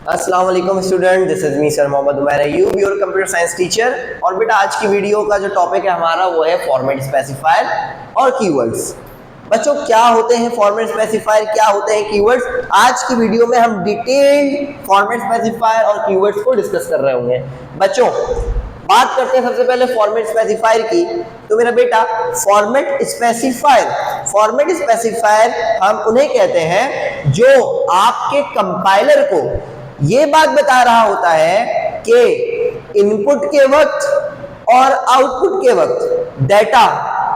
अस्सलाम वालेकुम student, this is me sir Mohammad Umair you your computer science teacher. और बेटा आज की वीडियो का जो टॉपिक है हमारा वो है फॉर्मेट स्पेसिफायर और कीवर्ड्स। बच्चों क्या होते हैं फॉर्मेट स्पेसिफायर, क्या होते हैं कीवर्ड्स, आज की वीडियो में हम डिटेल्ड फॉर्मेट स्पेसिफायर और कीवर्ड्स को डिस्कस कर रहे होंगे। बच्चों बात करते हैं सबसे पहले फॉर्मेट स्पेसिफायर की। तो मेरा बेटा फॉर्मेट स्पेसिफायर हम उन्हें कहते हैं जो आपके कंपाइलर को ये बात बता रहा होता है कि इनपुट के वक्त और आउटपुट के वक्त डाटा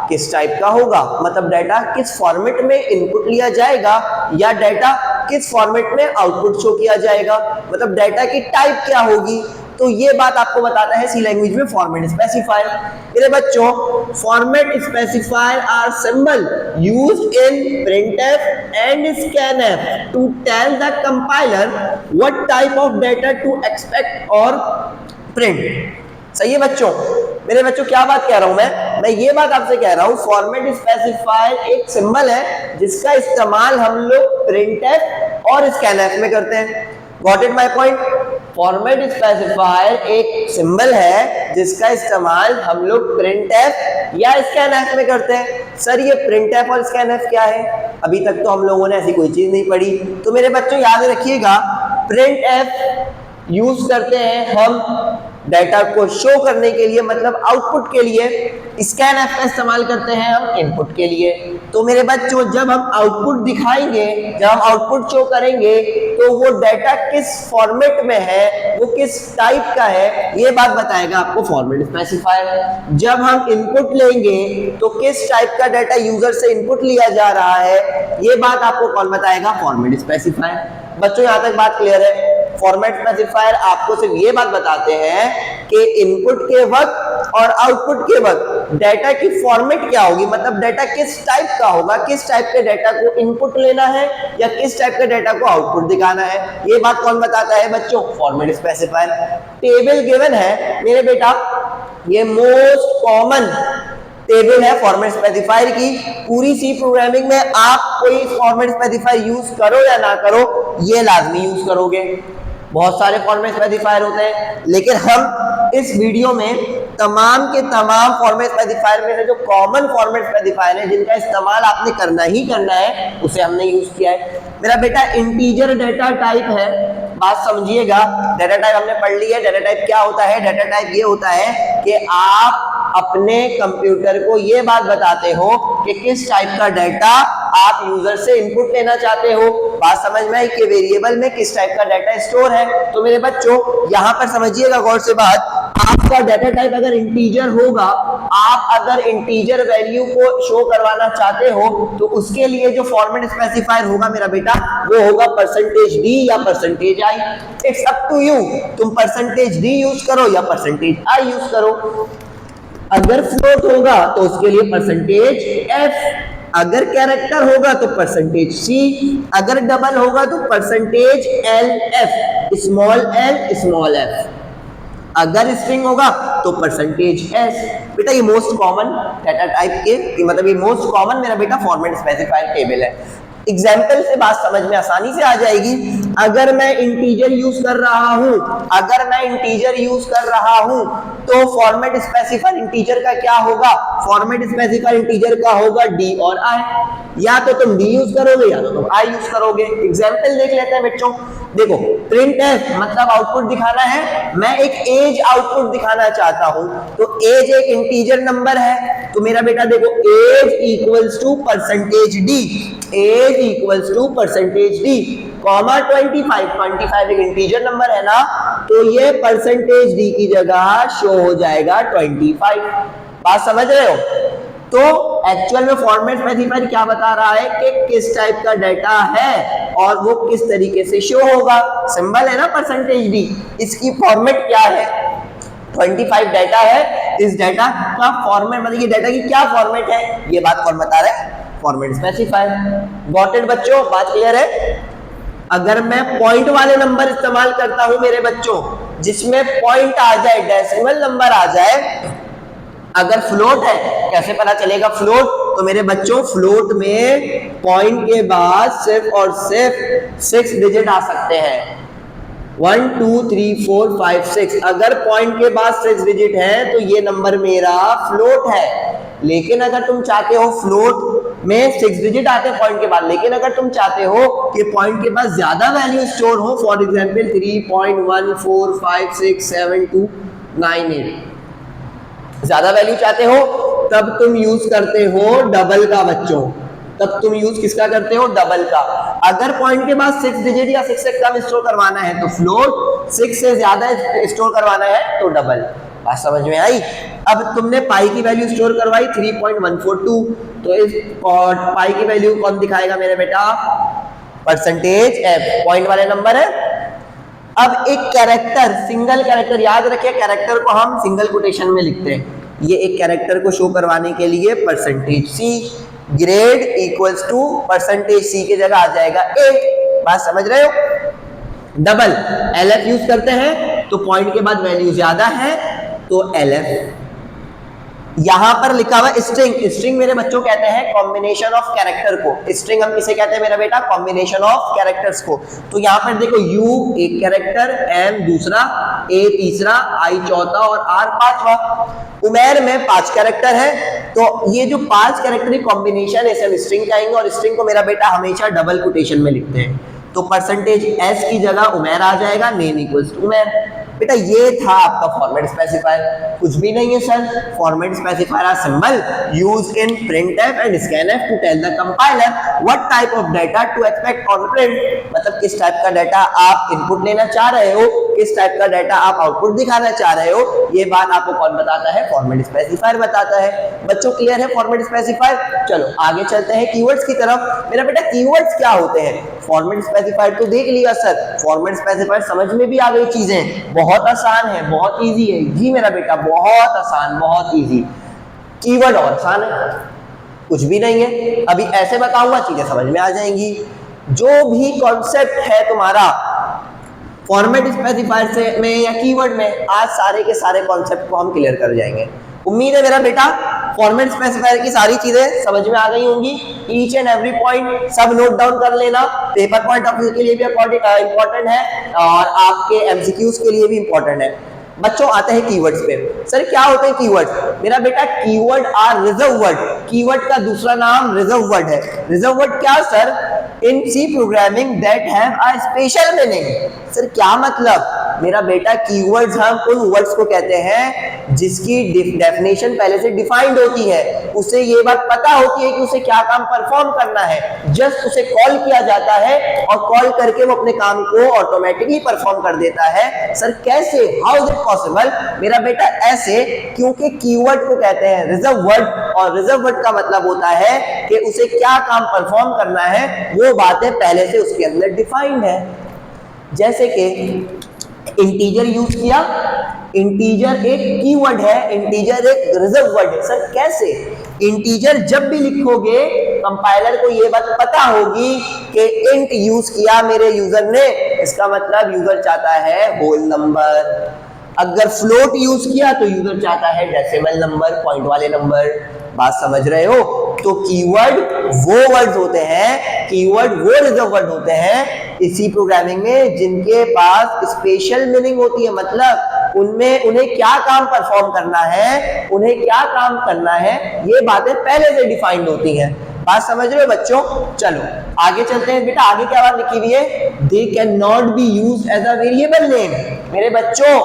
किस टाइप का होगा, मतलब डाटा किस फॉर्मेट में इनपुट लिया जाएगा या डाटा किस फॉर्मेट में आउटपुट शो किया जाएगा, मतलब डाटा की टाइप क्या होगी। तो ये बात आपको बताता है सी लैंग्वेज में फॉर्मेट स्पेसिफायर। मेरे बच्चों format specifier are symbol used in printf and scanf to tell the compiler what type of data to expect और प्रिंट। सही है बच्चों। मेरे बच्चों क्या बात कह रहा हूं मैं ये बात आपसे कह रहा हूं फॉर्मेट स्पेसिफायर एक सिंबल है जिसका इस्तेमाल हम लोग प्रिंटफ और स्कैनफ में करते हैं। Got it my point. Format specifier एक सिंबल है जिसका इस्तेमाल हम लोग प्रिंटफ या स्कैनफ में करते हैं। सर ये प्रिंटफ और स्कैनफ क्या है, अभी तक तो हम लोगों ने ऐसी कोई चीज नहीं पढ़ी। तो मेरे बच्चों याद रखिएगा प्रिंटफ यूज करते हैं हम डाटा को शो करने के लिए, मतलब आउटपुट के लिए। स्कैनफ का इस्तेमाल करते हैं हम इनपुट के लिए। तो मेरे बच्चों जब हम आउटपुट दिखाएंगे, जब हम आउटपुट शो करेंगे तो वो डाटा किस फॉर्मेट में है, वो किस टाइप का है, ये बात बताएगा आपको फॉर्मेट स्पेसिफायर। जब हम इनपुट लेंगे तो किस टाइप का डाटा यूजर से इनपुट लिया जा रहा है, ये बात आपको कौन बताएगा, फॉर्मेट स्पेसिफायर। बच्चों यहां तक बात क्लियर है। फॉर्मेट स्पेसिफायर आपको सिर्फ ये बात बताते हैं कि इनपुट के वक्त और आउटपुट के वक्त डाटा की फॉर्मेट क्या होगी, मतलब डाटा किस टाइप का होगा, किस टाइप के डाटा को इनपुट लेना है या किस टाइप के डाटा को आउटपुट दिखाना है, ये बात कौन बताता है बच्चों, फॉर्मेट स्पेसिफायर। टेबल गिवन है मेरे बेटा, ये मोस्ट कॉमन टेबल है फॉर्मेट स्पेसिफायर की। पूरी सी प्रोग्रामिंग में आप कोई फॉर्मेट स्पेसिफायर यूज करो या ना करो, ये लाजमी यूज करोगे। बहुत सारे फॉर्मेट स्पेसिफायर होते हैं, लेकिन हम इस वीडियो में तमाम के तमाम फॉर्मेट स्पेसिफायर में से जो कॉमन फॉर्मेट स्पेसिफायर है जिनका इस्तेमाल आपने करना ही करना है, उसे हमने यूज किया है। मेरा बेटा इंटीजर डाटा टाइप है, बात समझिएगा। डाटा टाइप हमने पढ़ ली है। डाटा टाइप क्या होता है, डाटा टाइप ये होता है कि आप अपने कंप्यूटर को ये बात बताते हो कि किस टाइप का डाटा आप यूजर से इनपुट लेना चाहते हो। बात समझ में आई कि वेरिएबल में किस टाइप का डाटा स्टोर है। तो मेरे बच्चों यहां पर समझिएगा गौर से बात, आपका डाटा टाइप अगर इंटीजर होगा, आप अगर इंटीजर वैल्यू को शो करवाना चाहते हो तो उसके लिए जो फॉर्मेट स्पेसिफायर होगा मेरा बेटा वो होगा परसेंटेज डी या percentage I. It's up to you, तुम परसेंटेज डी यूज करो या परसेंटेज आई यूज करो। अगर फ्लोट होगा तो उसके लिए परसेंटेज एफ, अगर कैरेक्टर होगा तो परसेंटेज सी, अगर डबल होगा तो percentage L F, small F, अगर स्ट्रिंग होगा तो परसेंटेज एस। बेटा ये मोस्ट कॉमन डाटा टाइप के, मतलब ये मोस्ट कॉमन मेरा बेटा फॉर्मेट स्पेसिफायर टेबल है। एग्जाम्पल से बात समझ में आसानी से आ जाएगी। अगर मैं इंटीजर यूज कर रहा हूं तो फॉर्मेट स्पेसिफायर इंटीजर का क्या होगा, फॉर्मेट स्पेसिफायर इंटीजर का होगा डी और आई। या तो तुम डी यूज करोगे या तो तुम आई यूज करोगे। एग्जाम्पल देख लेते हैं बच्चों। देखो प्रिंटफ मतलब आउटपुट दिखाना है, मैं एक एज आउटपुट दिखाना चाहता हूं तो एज एक इंटीजर नंबर है, तो मेरा बेटा देखो as equals to percentage D, as equals to percentage D comma 25 एक इंटीजर नंबर है ना, तो ये परसेंटेज डी की जगह शो हो जाएगा 25। बात समझ रहे हो। तो एक्चुअल में फॉर्मेट स्पेसिफायर क्या बता रहा है कि किस टाइप का डाटा है और वो किस तरीके से शो होगा। सिंबल है ना परसेंटेज डी, इसकी फॉर्मेट क्या है, 25 डाटा है, इस डाटा का फॉर्मेट मतलब ये डाटा की क्या फॉर्मेट है, ये बात कौन बता रहा है, फॉर्मेट स्पेसिफायर। गॉट इट बच्चों, बात क्लियर है। अगर मैं पॉइंट वाले नंबर इस्तेमाल करता हूं मेरे बच्चों, जिसमें पॉइंट आ जाए, डेसिमल नंबर आ जाए, अगर फ्लोट है कैसे पता चलेगा फ्लोट, तो मेरे बच्चों फ्लोट में पॉइंट के बाद सिर्फ और सिर्फ 6 डिजिट आ सकते हैं। 1 2 3 4 5 6, अगर पॉइंट के बाद 6 डिजिट है तो ये नंबर मेरा फ्लोट है। लेकिन अगर तुम चाहते हो फ्लोट में 6 डिजिट आते हैं पॉइंट के बाद, लेकिन अगर तुम चाहते हो कि पॉइंट के बाद ज्यादा वैल्यू स्टोर हो, फॉर एग्जांपल 3.14567298, ज्यादा वैल्यू चाहते हो, तब तुम यूज करते हो डबल का बच्चों। तब तुम यूज किसका करते हो? डबल का। अगर पॉइंट के बाद 6 डिजिट या 6 से कम स्टोर करवाना है तो फ्लोट, 6 से ज्यादा स्टोर करवाना है तो डबल। बात समझ में आई? अब तुमने पाई की वैल्यू स्टोर करवाई 3.142, तो इस पाई की वैल्यू कौन दिखाएगा मेरे बेटा? परसेंटेज एफ, पॉइंट वाले नंबर है। अब एक कैरेक्टर, सिंगल कैरेक्टर, याद रखिए कैरेक्टर को हम सिंगल कोटेशन में लिखते हैं। ये एक कैरेक्टर को शो करवाने के लिए percentage C, grade equals to percentage C की जगह आ जाएगा 8। बात समझ रहे हो? डबल एलएफ यूज करते हैं तो पॉइंट के बाद वैल्यू ज्यादा है तो एलएफ। यहां पर लिखा हुआ स्ट्रिंग, स्ट्रिंग मेरे बच्चों कहते हैं कॉम्बिनेशन ऑफ कैरेक्टर को। स्ट्रिंग हम किसे कहते हैं मेरा बेटा? कॉम्बिनेशन ऑफ कैरेक्टर्स को। तो यहां पर देखो यू एक कैरेक्टर, एम दूसरा, ए तीसरा, आई चौथा और आर पांचवा। उमेर में 5 कैरेक्टर है, तो ये जो 5 कैरेक्टर की कॉम्बिनेशन है इसे हम स्ट्रिंग कहेंगे, और स्ट्रिंग को मेरा बेटा हमेशा डबल कोटेशन में लिखते हैं। तो परसेंटेज एस की जगह उमेर आ जाएगा, नेम इक्वल्स टू उमेर। बेटा ये था आपका फॉर्मेट स्पेसिफायर, कुछ भी नहीं है sir. Format specifier are symbol used in printf and scanf to tell the compiler what type of data to expect on print। मतलब किस टाइप का डाटा आप इनपुट लेना चाह रहे हो, किस टाइप का डाटा आप आउटपुट दिखाना चाह रहे हो, ये बात आपको कौन बताता है? फॉर्मेट स्पेसिफायर बताता है। बच्चों क्लियर है फॉर्मेट स्पेसिफायर? चलो आगे चलते हैं कीवर्ड्स की तरफ। मेरा बेटा कीवर्ड्स क्या होते हैं? फॉर्मेट स्पेसिफायर तो देख लिया सर, फॉर्मेट स्पेसिफायर समझ में भी आ गई चीजें, बहुत आसान है, बहुत इजी है। जी मेरा बेटा बहुत आसान, बहुत इजी। कीवर्ड और आसान है, कुछ भी नहीं है। अभी ऐसे बताऊंगा चीजें समझ में आ जाएंगी। जो भी कॉन्सेप्ट है तुम्हारा फॉर्मेट स्पेसिफायर से में या कीवर्ड में, आज सारे के सारे कॉन्सेप्ट को हम क्लियर कर जाएंगे। उम्मीद है मेरा बेटा फॉर्मेट स्पेसिफायर की सारी चीजें समझ में आ गई होंगी। ईच एंड एवरी पॉइंट सब नोट डाउन कर लेना, पेपर पॉइंट ऑफ व्यू के लिए भी इंपॉर्टेंट है और आपके एमसीक्यूज के लिए भी इंपॉर्टेंट है। बच्चों आते हैं कीवर्ड्स पे। सर क्या होते हैं कीवर्ड? मेरा बेटा keyword are reserve word. Keyword का दूसरा नाम रिजर्व वर्ड है। रिजर्व वर्ड क्या sir? In C programming that have a special meaning. Sir क्या मतलब? मेरा बेटा कीवर्ड्स हम उन वर्ड्स को कहते हैं जिसकी डेफिनेशन पहले से डिफाइंड होती है, उसे ये बात पता होती है कि उसे क्या काम परफॉर्म करना है, जस्ट उसे कॉल किया जाता है और कॉल करके वो अपने काम को ऑटोमेटिकली परफॉर्म कर देता है। सर कैसे? How is it possible? मेरा बेटा ऐसे, क्योंकि कीवर्ड को कहते हैं रिजर्व वर्ड, और रिजर्व वर्ड का मतलब होता है कि उसे क्या काम परफॉर्म करना है वो बातें पहले से उसके अंदर डिफाइंड है। जैसे कि इंटीजर यूज किया, इंटीजर एक कीवर्ड है, इंटीजर एक रिजर्व वर्ड है। सर कैसे? इंटीजर जब भी लिखोगे कंपाइलर को ये बात पता होगी कि इंट यूज किया मेरे यूजर ने, इसका मतलब यूजर चाहता है होल नंबर। अगर फ्लोट यूज किया तो यूजर चाहता है डेसिमल नंबर, पॉइंट वाले नंबर। बात समझ रहे हो? तो कीवर्ड वो वर्ड्स होते हैं, कीवर्ड वो रिजर्व वर्ड होते हैं इसी प्रोग्रामिंग में जिनके पास स्पेशल मीनिंग होती है। मतलब उनमें उन्हें क्या काम परफॉर्म करना है, उन्हें क्या काम करना है, ये बातें पहले से डिफाइंड होती हैं। बात समझ रहे हो बच्चों? चलो आगे चलते हैं। बेटा आगे क्या बात लिखी हुई है? They can not be use as a variable name. मेरे बच्चों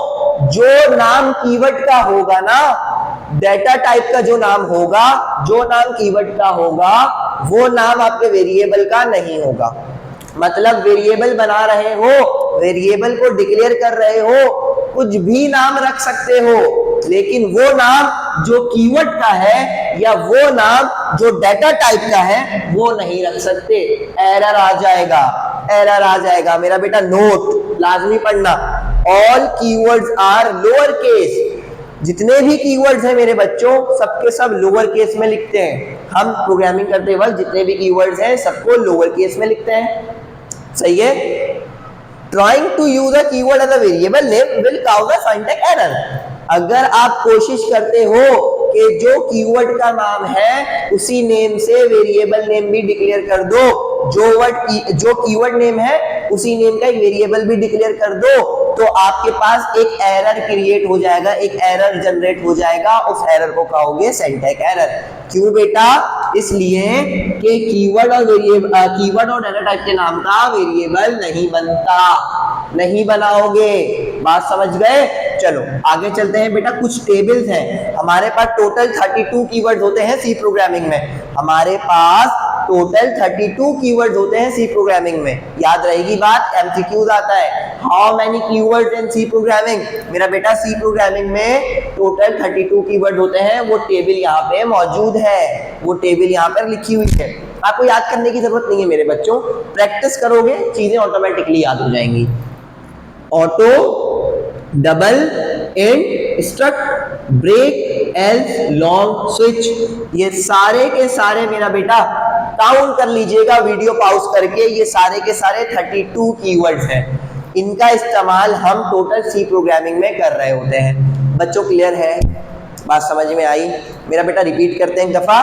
जो नाम कीवर्ड का होगा ना, डेटा टाइप का जो नाम होगा, जो नाम कीवर्ड का होगा, वो नाम आपके वेरिएबल का नहीं होगा। मतलब वेरिएबल बना रहे हो, वेरिएबल को डिक्लेयर कर रहे हो, कुछ भी नाम रख सकते हो, लेकिन वो नाम जो कीवर्ड का है या वो नाम जो डेटा टाइप का है वो नहीं रख सकते। एरर आ जाएगा, एरर आ जाएगा। मेरा बेटा नोट लाजमी पढ़ना, all keywords are lower case. जितने भी कीवर्ड्स हैं मेरे बच्चों सबके सब लोअर केस में लिखते हैं। हम प्रोग्रामिंग करते वक्त जितने भी कीवर्ड्स हैं सबको लोअर केस में लिखते हैं। सही है? Trying to use a keyword as a variable name will cause a syntax error. अगर आप कोशिश करते हो कि जो कीवर्ड का नाम है उसी नेम से वेरिएबल नेम भी डिक्लेयर कर दो, जो कीवर्ड नेम है उसी नेम का एक वेरिएबल भी डिक्लेयर कर दो तो आपके पास एक एरर क्रिएट हो जाएगा, एक एरर जनरेट हो जाएगा, उस एरर को कहोगे सिंटैक्स एरर। क्यों बेटा? इसलिए कि कीवर्ड और डाटा टाइप के नाम का वेरिएबल नहीं बनता, नहीं बनाओगे। बात समझ गए? चलो आगे चलते हैं बेटा। कुछ टेबल्स हैं हमारे पास, टोटल 32 कीवर्ड्स होते हैं सी प्रोग्रामिंग में। हमारे पास टोटल 32 कीवर्ड्स होते हैं सी प्रोग्रामिंग में। याद रहेगी बात, एमसीक्यूज आता है, how many keywords in C programming. मेरा बेटा सी प्रोग्रामिंग में टोटल 32 कीवर्ड होते हैं, वो टेबल यहाँ पे मौजूद है, वो टेबल यहाँ पर लिखी हुई है। आपको याद करने की जरूरत नहीं है मेरे बच्चों, प्रैक्टिस करोगे चीजें ऑटोमेटिकली याद हो जाएंगी। Auto, double, int, struct, break, else, long, switch, ये सारे के सारे मेरा बेटा काउंट कर लीजिएगा वीडियो पॉज करके, ये सारे के सारे 32 कीवर्ड्स हैं। इनका इस्तेमाल हम टोटल सी प्रोग्रामिंग में कर रहे होते हैं। बच्चों क्लियर है? बात समझ में आई? मेरा बेटा रिपीट करते हैं एक दफा।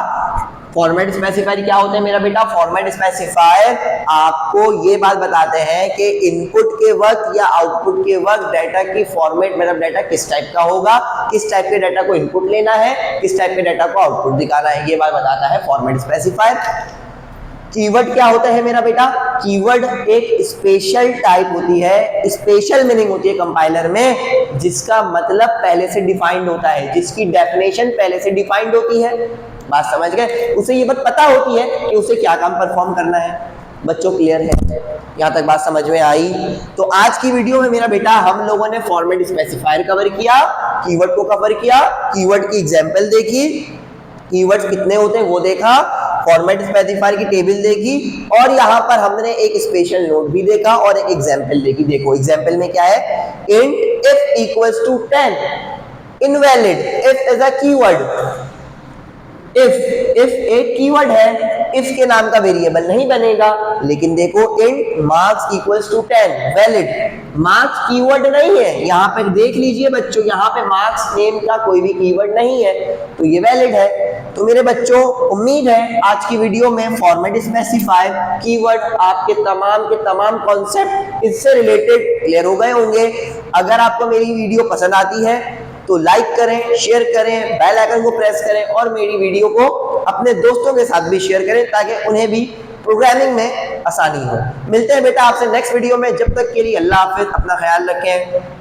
फॉर्मेट स्पेसिफायर क्या होते हैं मेरा बेटा? फॉर्मेट स्पेसिफायर आपको ये बात बताते हैं कि इनपुट के वक्त या आउटपुट के वक्त डाटा की फॉर्मेट, मतलब डाटा किस टाइप का होगा, किस टाइप के डाटा को इनपुट लेना है, किस टाइप के डाटा को आउटपुट दिखाना है, ये बात बताता है फॉर्मेट स्पेसिफायर। कीवर्ड क्या होता है मेरा बेटा? कीवर्ड एक स्पेशल टाइप होती है, स्पेशल मीनिंग होती है कंपाइलर में, जिसका मतलब पहले से डिफाइंड होता है, जिसकी डेफिनेशन पहले से डिफाइंड होती है। बात समझ गए? उसे ये बात पता होती है कि उसे क्या काम परफॉर्म करना है। बच्चों क्लियर है? यहाँ तक बात समझ में आई? तो आज की वीडियो में मेरा बेटा हम लोगों ने फॉर्मेट स्पेसिफायर कवर किया, कीवर्ड को कवर किया, कीवर्ड की एग्जांपल देखी, कीवर्ड्स कितने होते हैं वो देखा, फॉर्मेट स्पेसिफायर की टेबल देखी, और यहाँ पर हमने एक स्पेशल नोट भी देखा और एक एग्जांपल देखी। देखो एग्जांपल में क्या है? Int if equals to 10 invalid. If is a keyword, if एक कीवर्ड है, इफ के नाम का वेरिएबल नहीं बनेगा। लेकिन देखो int marks equals to 10 valid, marks keyword नहीं है, यहाँ पे देख लीजिए बच्चों, यहाँ पे मार्क्स नेम का कोई भी कीवर्ड नहीं है, तो ये वैलिड है। तो मेरे बच्चों उम्मीद है आज की वीडियो में फॉर्मेट स्पेसिफायर, कीवर्ड, आपके तमाम कॉन्सेप्ट इससे रिलेटेड क्लियर हो गए होंगे। अगर आपको मेरी वीडियो पसंद आती है तो लाइक करें, शेयर करें, बेल आइकन को प्रेस करें और मेरी वीडियो को अपने दोस्तों के साथ भी शेयर करें ताकि उन्हें भी प्रोग्रामिंग में आसानी हो। मिलते हैं बेटा आपसे नेक्स्ट वीडियो में, जब तक के लिए अल्लाह हाफिज, अपना ख्याल रखें।